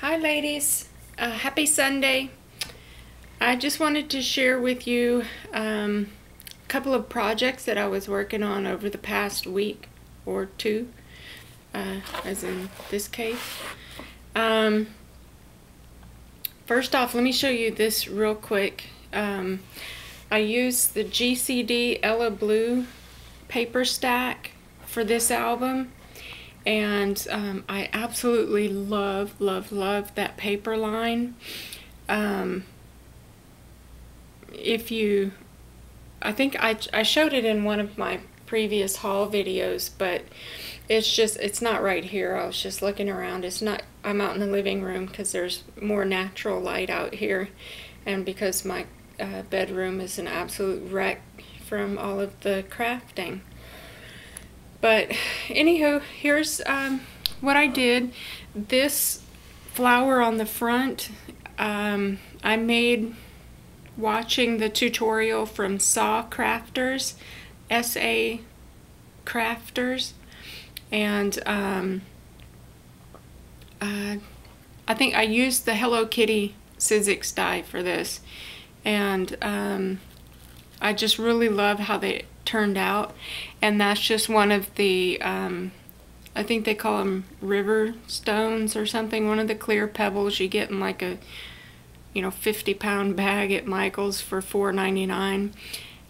Hi ladies, happy Sunday. I just wanted to share with you a couple of projects that I was working on over the past week or two, as in this case. First off, let me show you this real quick. I used the GCD Ella Blue paper stack for this album. And I absolutely love that paper line. I think I showed it in one of my previous haul videos, but it's not right here. I was just looking around. I'm out in the living room because there's more natural light out here, and because my bedroom is an absolute wreck from all of the crafting. But anywho, here's what I did. This flower on the front, I made watching the tutorial from Crafters, S.A. Crafters, and I think I used the Hello Kitty Sizzix die for this, and I just really love how they turned out. And that's just one of the I think they call them river stones or something, one of the clear pebbles you get in like a 50-pound bag at Michael's for $4.99.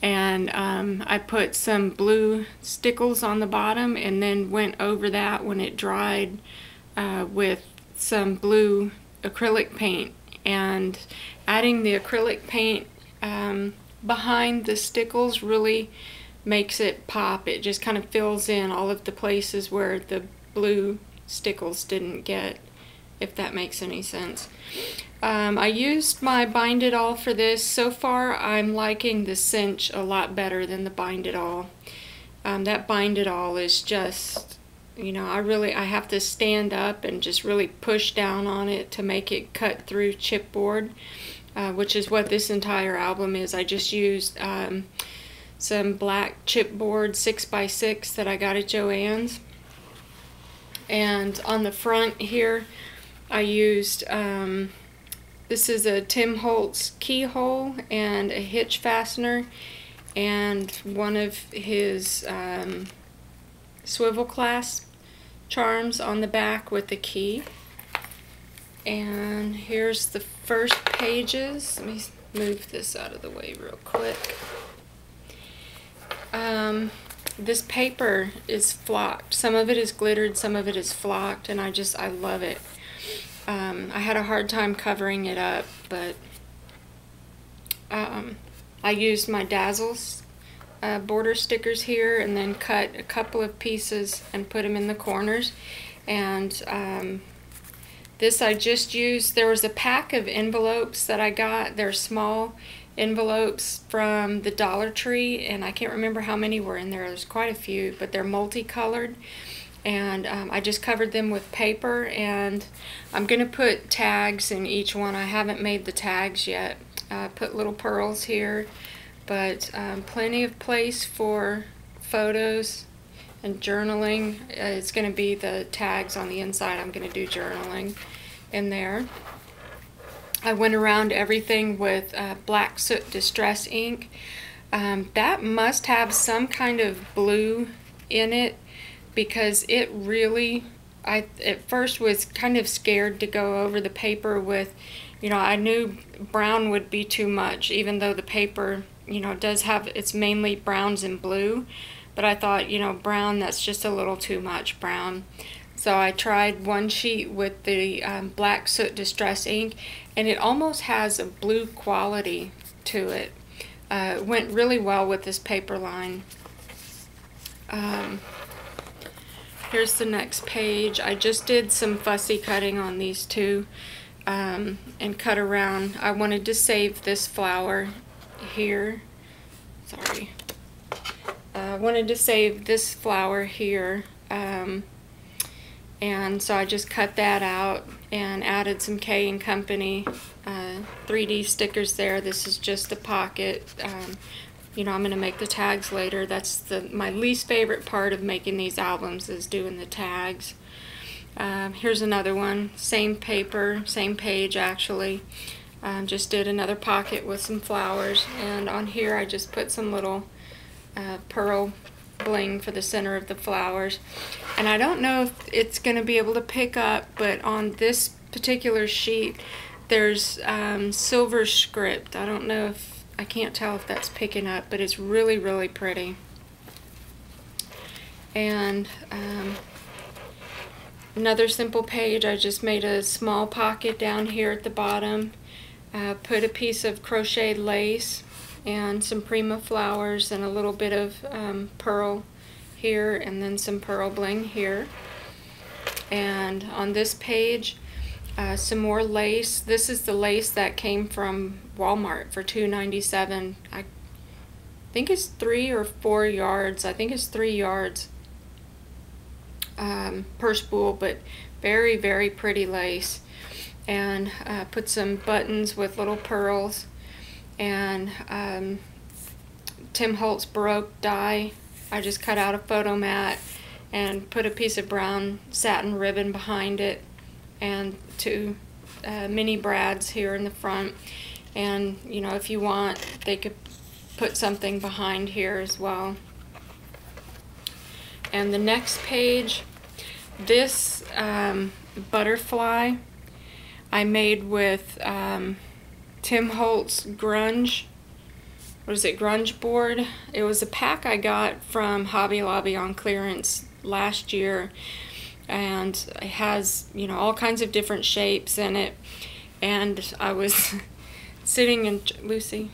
And I put some blue stickles on the bottom and then went over that when it dried with some blue acrylic paint, and adding the acrylic paint behind the stickles really makes it pop. It just kind of fills in all of the places where the blue stickles didn't get, if that makes any sense. I used my Bind It All for this. So far I'm liking the cinch a lot better than the Bind It All. That Bind It All is just, I have to stand up and just really push down on it to make it cut through chipboard, which is what this entire album is. I just used some black chipboard 6x6 that I got at Joann's, and on the front here I used this is a Tim Holtz keyhole and a hitch fastener and one of his swivel clasp charms on the back with the key. And here's the first pages. Let me move this out of the way real quick. This paper is flocked. Some of it is glittered, some of it is flocked, and I love it. I had a hard time covering it up, but I used my Dazzles border stickers here and then cut a couple of pieces and put them in the corners. And this I just used, there was a pack of envelopes that I got. They're small envelopes from the Dollar Tree, and I can't remember how many were in there. There's quite a few, but they're multicolored, and I just covered them with paper, and I'm gonna put tags in each one. I haven't made the tags yet. I put little pearls here, but plenty of place for photos and journaling. It's gonna be the tags on the inside. I'm gonna do journaling in there. I went around everything with black soot distress ink. That must have some kind of blue in it, because it really, I at first was kind of scared to go over the paper with, I knew brown would be too much, even though the paper, does have, it's mainly browns and blue, but I thought, brown, that's just a little too much brown. So I tried one sheet with the black soot distress ink, and it almost has a blue quality to it. It went really well with this paper line. Here's the next page. I just did some fussy cutting on these two and cut around. I wanted to save this flower here. Sorry. I wanted to save this flower here. And so I just cut that out and added some K & Company 3D stickers there. This is just the pocket. I'm going to make the tags later. That's my least favorite part of making these albums, is doing the tags. Here's another one, same paper, same page actually. Just did another pocket with some flowers, and on here I just put some little pearl bling for the center of the flowers. And I don't know if it's going to be able to pick up, but on this particular sheet there's silver script. I don't know if, I can't tell if that's picking up, but it's really, really pretty. And another simple page, I just made a small pocket down here at the bottom, put a piece of crocheted lace and some prima flowers and a little bit of pearl here, and then some pearl bling here. And on this page, some more lace. This is the lace that came from Walmart for $2.97. I think it's 3 or 4 yards. I think it's 3 yards per spool, but very, very pretty lace. And put some buttons with little pearls, and Tim Holtz Baroque die. I just cut out a photo mat and put a piece of brown satin ribbon behind it, and 2 mini brads here in the front. And you know, if you want, they could put something behind here as well. And the next page, this butterfly I made with Tim Holtz grunge, what is it, grunge board. It was a pack I got from Hobby Lobby on clearance last year, and it has, you know, all kinds of different shapes in it. And I was sitting in Lucy,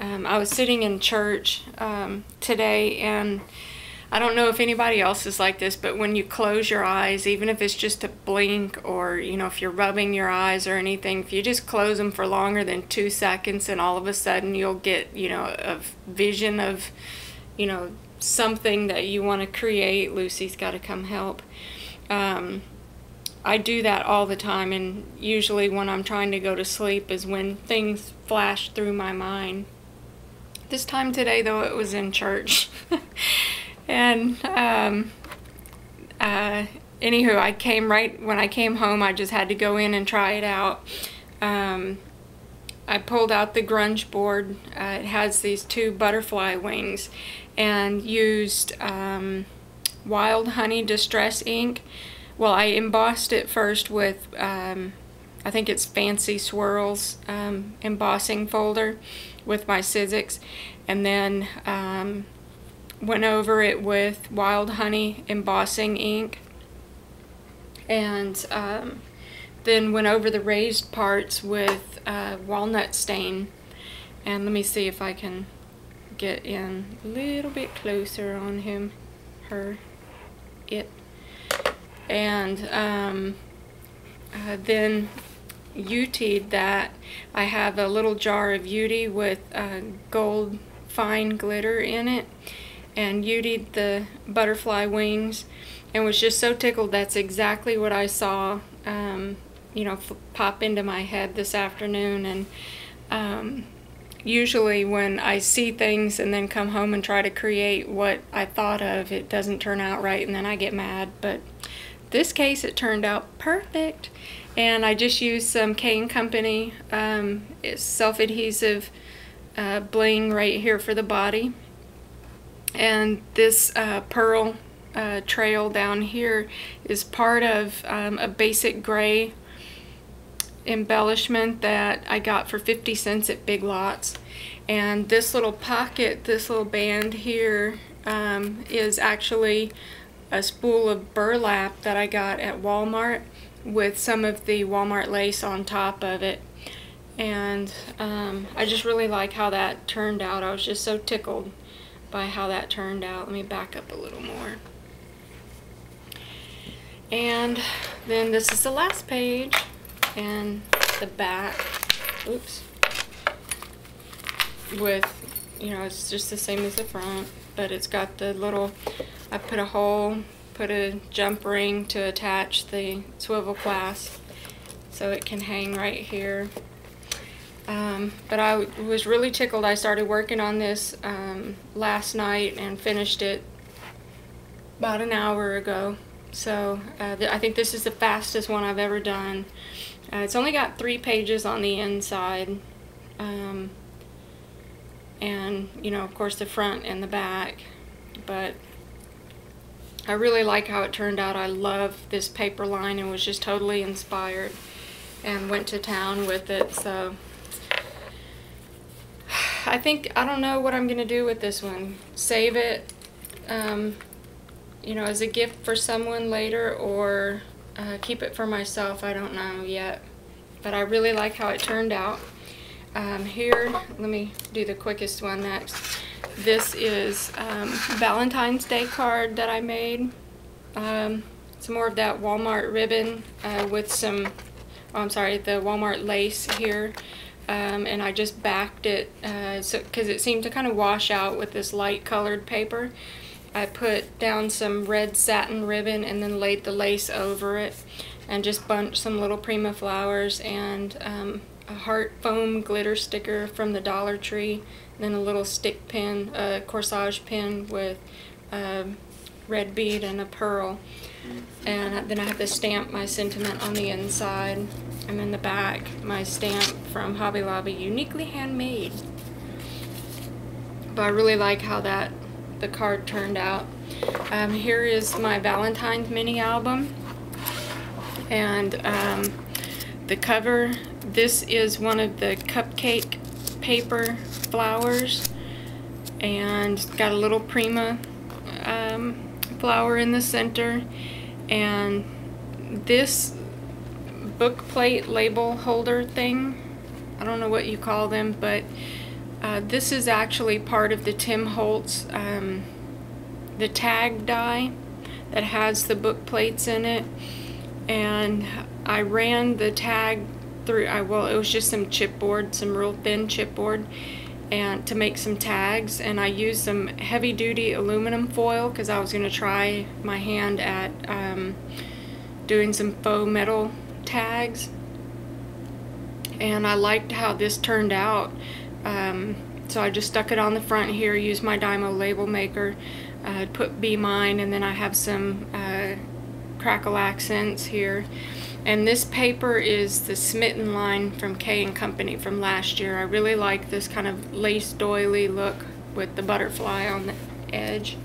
I was sitting in church today, and I don't know if anybody else is like this, but when you close your eyes, even if it's just a blink, or you know, if you're rubbing your eyes or anything, if you just close them for longer than 2 seconds, and all of a sudden you'll get, you know, a vision of, you know, something that you want to create. Lucy's got to come help. I do that all the time, and usually when I'm trying to go to sleep is when things flash through my mind. This time today, though, it was in church. And anywho, I came right when I came home. I just had to go in and try it out. I pulled out the grunge board. It has these 2 butterfly wings, and used Wild Honey Distress ink. Well, I embossed it first with I think it's Fancy Swirls embossing folder with my Sizzix, and then went over it with Wild Honey embossing ink, and then went over the raised parts with walnut stain. And let me see if I can get in a little bit closer on him, her, it. And then UT'd that. I have a little jar of UT with gold fine glitter in it, and UT'd the butterfly wings, and was just so tickled. That's exactly what I saw, you know, pop into my head this afternoon. And usually when I see things and then come home and try to create what I thought of, it doesn't turn out right, and then I get mad. But this case, it turned out perfect. And I just used some K & Company self-adhesive bling right here for the body. And this pearl trail down here is part of a basic gray embellishment that I got for 50 cents at Big Lots. And this little pocket, this little band here, is actually a spool of burlap that I got at Walmart with some of the Walmart lace on top of it. And I just really like how that turned out. I was just so tickled by how that turned out. Let me back up a little more. And then this is the last page, and the back, oops, with, you know, it's just the same as the front, but it's got the little, I put a hole, put a jump ring to attach the swivel clasp so it can hang right here. But I was really tickled. I started working on this last night and finished it about an hour ago. So I think this is the fastest one I've ever done. It's only got 3 pages on the inside, and you know, of course, the front and the back, but I really like how it turned out. I love this paper line and was just totally inspired and went to town with it. So I don't know what I'm gonna do with this one. Save it, you know, as a gift for someone later, or keep it for myself. I don't know yet, but I really like how it turned out. Here, let me do the quickest one next. This is Valentine's Day card that I made. Some more of that Walmart ribbon with some, oh, I'm sorry, the Walmart lace here. And I just backed it because it seemed to kind of wash out with this light colored paper. I put down some red satin ribbon and then laid the lace over it, and just bunched some little Prima flowers and a heart foam glitter sticker from the Dollar Tree, and then a little stick pin, a corsage pin with a red bead and a pearl. And then I have to stamp my sentiment on the inside, and in the back my stamp from Hobby Lobby, uniquely handmade. But I really like how the card turned out. Here is my Valentine's mini album, and the cover, this is one of the cupcake paper flowers, and got a little Prima flower in the center. And this book plate label holder thing, I don't know what you call them, but this is actually part of the Tim Holtz, the tag die that has the book plates in it. And I ran the tag through, well, it was just some chipboard, some real thin chipboard, and to make some tags. And I used some heavy-duty aluminum foil because I was going to try my hand at doing some faux metal tags. And I liked how this turned out. So I just stuck it on the front here, used my Dymo label maker, put Be Mine, and then I have some crackle accents here. And this paper is the Smitten line from K & Company from last year. I really like this kind of lace doily look with the butterfly on the edge.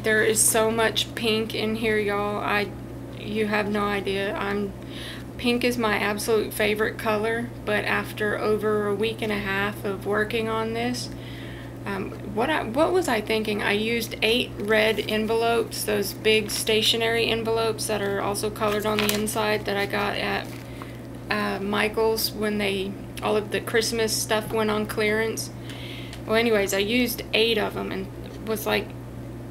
There is so much pink in here, y'all. You have no idea. Pink is my absolute favorite color, but after over a week and a half of working on this, what was I thinking? I used 8 red envelopes, those big stationery envelopes that are also colored on the inside that I got at Michael's when all of the Christmas stuff went on clearance. Well, anyways, I used 8 of them and was like,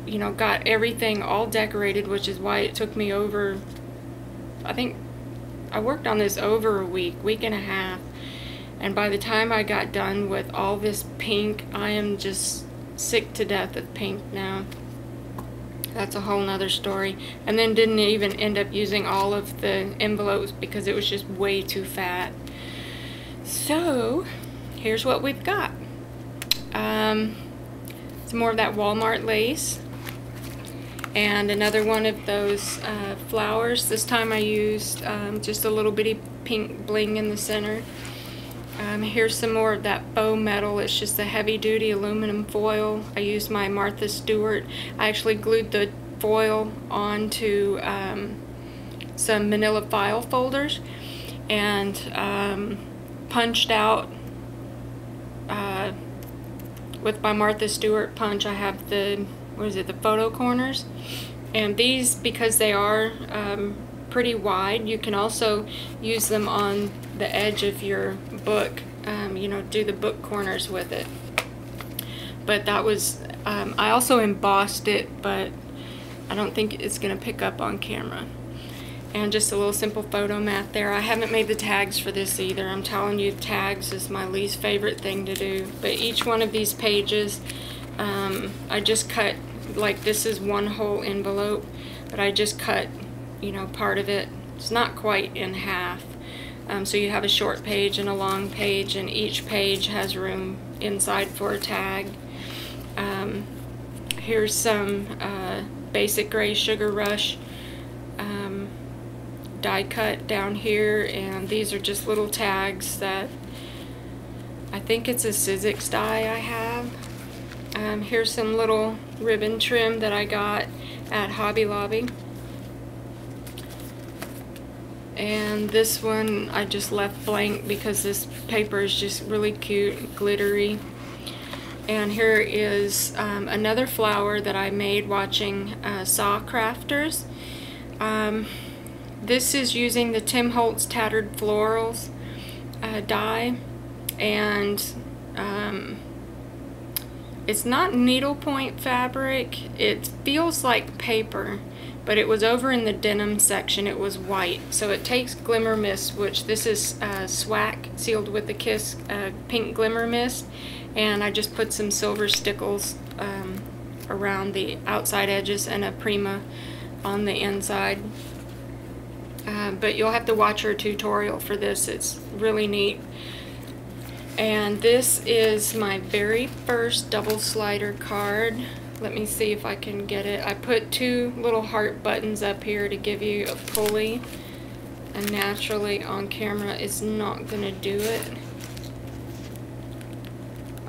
you know, got everything all decorated, which is why it took me over, I think I worked on this over a week and a half. And by the time I got done with all this pink, I am just sick to death of pink now. That's a whole nother story. And then didn't even end up using all of the envelopes because it was just way too fat. So here's what we've got. Some more of that Walmart lace, and another one of those flowers. This time I used just a little bitty pink bling in the center. Here's some more of that faux metal. It's just a heavy-duty aluminum foil. I used my Martha Stewart. I actually glued the foil onto some manila file folders and punched out with my Martha Stewart punch. I have the, what is it, the photo corners. And these, because they are pretty wide, you can also use them on the edge of your book, you know, do the book corners with it. But that was, I also embossed it, but I don't think it's going to pick up on camera. And just a little simple photo mat there. I haven't made the tags for this either. I'm telling you, tags is my least favorite thing to do. But each one of these pages, I just cut, like this is one whole envelope, but I just cut, you know, part of it. It's not quite in half. So you have a short page and a long page, and each page has room inside for a tag. Here's some basic gray Sugar Rush die cut down here, and these are just little tags that I think it's a Sizzix die I have. Here's some little ribbon trim that I got at Hobby Lobby. And this one I just left blank because this paper is just really cute, glittery. And here is another flower that I made watching Saw Crafters. This is using the Tim Holtz Tattered Florals die, and it's not needlepoint fabric. It feels like paper, but it was over in the denim section. It was white, so it takes Glimmer Mist, which this is Swack sealed with the Kiss pink Glimmer Mist, and I just put some silver stickles around the outside edges and a Prima on the inside. But you'll have to watch her tutorial for this. It's really neat. And this is my very first double slider card. Let me see if I can get it. I put two little heart buttons up here to give you a pulley, and naturally on camera it's not gonna do it.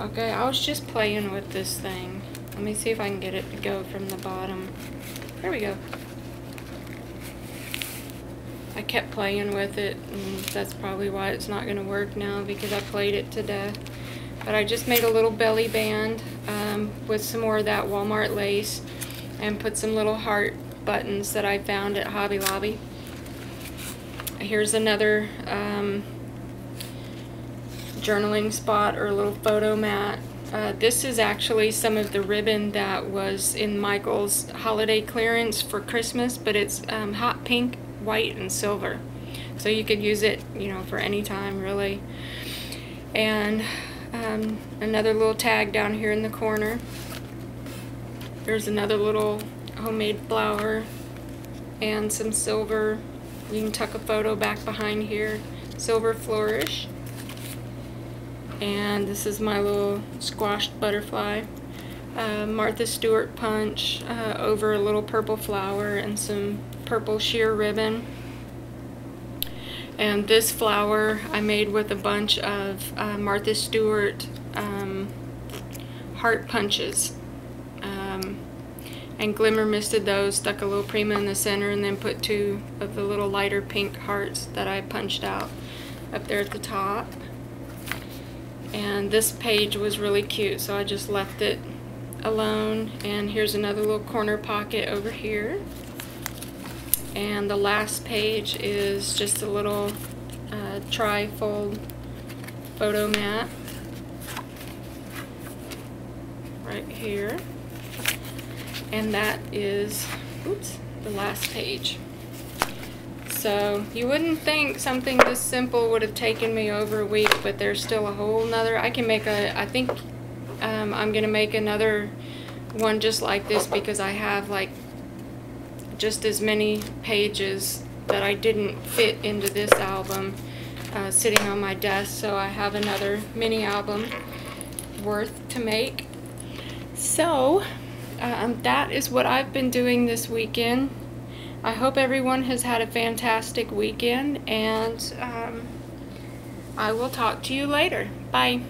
Okay, I was just playing with this thing. Let me see if I can get it to go from the bottom. There we go. I kept playing with it, and that's probably why it's not going to work now, because I played it to death. But I just made a little belly band with some more of that Walmart lace, and put some little heart buttons that I found at Hobby Lobby. Here's another journaling spot or a little photo mat. This is actually some of the ribbon that was in Michael's holiday clearance for Christmas, but it's hot pink, white, and silver, so you could use it, you know, for any time really. And another little tag down here in the corner. There's another little homemade flower and some silver. You can tuck a photo back behind here. Silver flourish. And this is my little squashed butterfly. Martha Stewart punch over a little purple flower and some purple sheer ribbon. And this flower I made with a bunch of Martha Stewart heart punches, and glimmer misted those, stuck a little Prima in the center, and then put two of the little lighter pink hearts that I punched out up there at the top. And this page was really cute, so I just left it alone. And here's another little corner pocket over here. And the last page is just a little tri-fold photo mat right here. And that is, oops, the last page. So you wouldn't think something this simple would have taken me over a week, but there's still a whole nother. I can make a, I think I'm gonna make another one just like this, because I have like just as many pages that I didn't fit into this album sitting on my desk, so I have another mini album worth to make. So that is what I've been doing this weekend. I hope everyone has had a fantastic weekend, and I will talk to you later. Bye.